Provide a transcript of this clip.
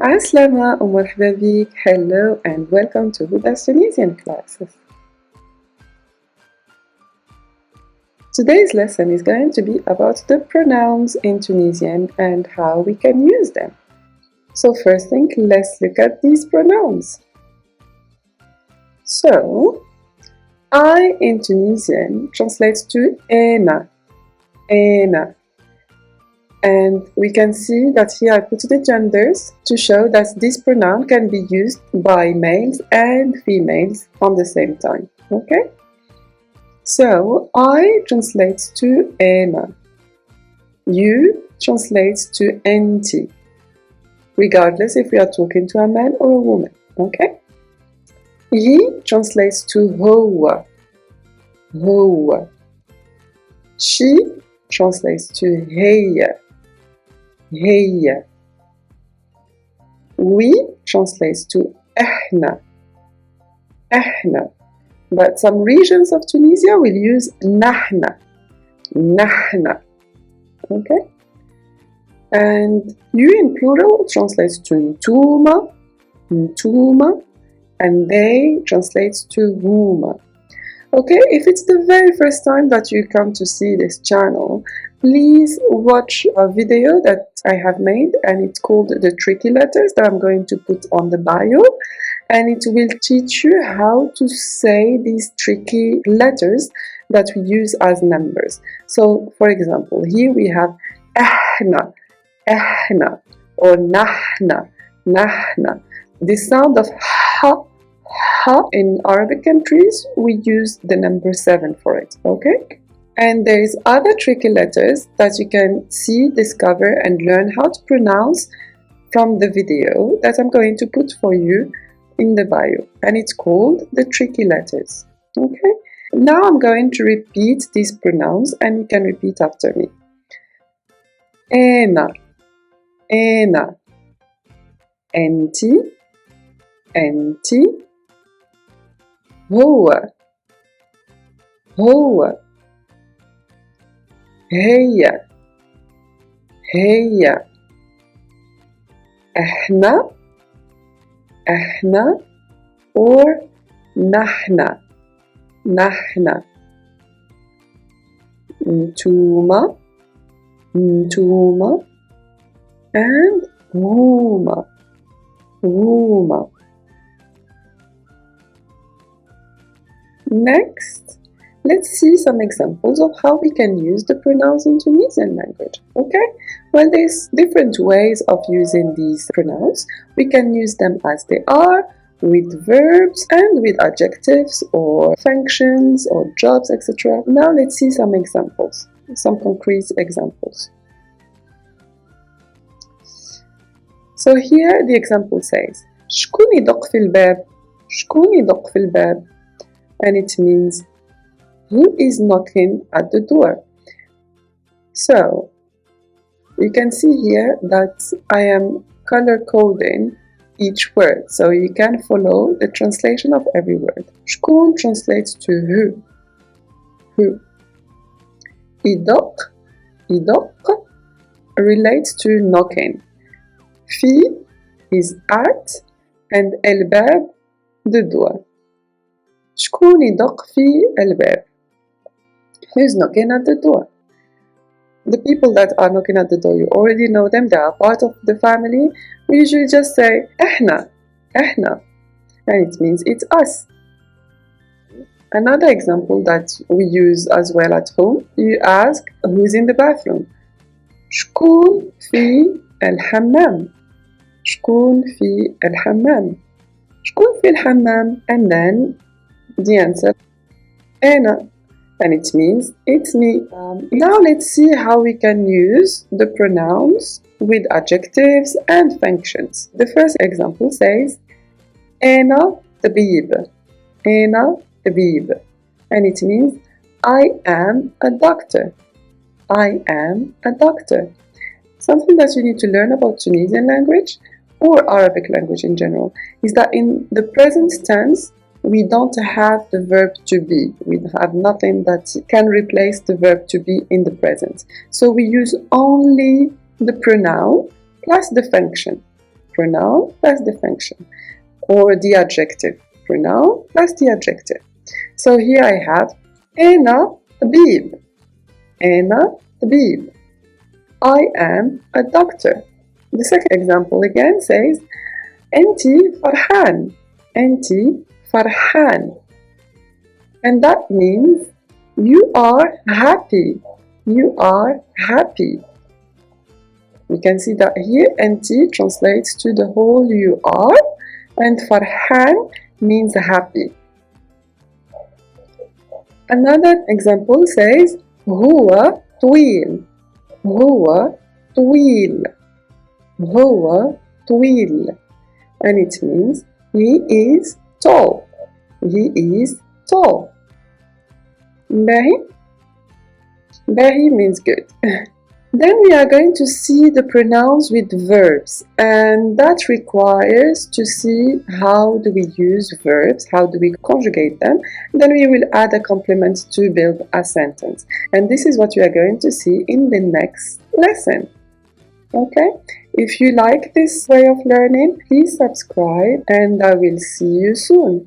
Aslama ومرحبا بك. Hello and welcome to Huda's Tunisian classes. Today's lesson is going to be about the pronouns in Tunisian and how we can use them. So first thing, let's look at these pronouns. So, I in Tunisian translates to ena, ena. And we can see that here I put the genders to show that this pronoun can be used by males and females on the same time. Okay? So, I translates to ena. You translates to enti, regardless if we are talking to a man or a woman. Okay? He translates to huwa, huwa. She translates to heya, heya. We translates to ehna, ehna. But some regions of Tunisia will use nahna, nahna. Okay? And you in plural translates to ntuma, ntuma. And they translates to huma. Okay, if it's the very first time that you come to see this channel, please watch a video that I have made, and it's called The Tricky Letters, that I'm going to put on the bio, and it will teach you how to say these tricky letters that we use as numbers. So, for example, here we have ehna, ehna, or nahna, nahna. The sound of ha, ha in Arabic countries, we use the number 7 for it, okay? And there's other tricky letters that you can see, discover, and learn how to pronounce from the video that I'm going to put for you in the bio. And it's called The Tricky Letters, okay? Now I'm going to repeat these pronouns, and you can repeat after me. Ena, ena, enti, enti, هو هو هي هي احنا احنا or نحن نحن انتوما انتوما and هما هما. Next, let's see some examples of how we can use the pronouns in Tunisian language. Okay? Well, there's different ways of using these pronouns. We can use them as they are, with verbs and with adjectives or functions or jobs, etc. Now let's see some examples, some concrete examples. So here the example says, شكون يدق في الباب؟ شكون يدق في الباب? And it means, who is knocking at the door? So, you can see here that I am color coding each word, so you can follow the translation of every word. شكون translates to who, who. يدق, يدق relates to knocking. في is at, and الباب the door. شكون يدق في الباب? Who's knocking at the door? The people that are knocking at the door, you already know them, they are part of the family. We usually just say إحنا, إحنا, and it means it's us. Another example that we use as well at home, you ask who's in the bathroom. شكون في الحمام? شكون في الحمام? شكون في الحمام? And then the answer, أنا, and it means it's me. Now let's see how we can use the pronouns with adjectives and functions. The first example says, أنا طبيب, أنا طبيب, and it means I am a doctor. I am a doctor. Something that you need to learn about Tunisian language or Arabic language in general is that in the present tense, we don't have the verb to be. We have nothing that can replace the verb to be in the present. So we use only the pronoun plus the function. pronoun plus the function, or the adjective, pronoun plus the adjective. So here I have أنا طبيب. أنا طبيب. I am a doctor. The second example again says أنتي فرحان. أنتي فرحان. And that means you are happy. You are happy. You can see that here أنتي translates to the whole you are, and فرحان means happy. Another example says هو طويل. هو طويل. هو طويل. And it means he is tall. He is tall. باهي. باهي means good. Then we are going to see the pronouns with verbs, and that requires to see how do we use verbs, how do we conjugate them. Then we will add a complement to build a sentence, and this is what we are going to see in the next lesson. Okay, if you like this way of learning, please subscribe, and I will see you soon.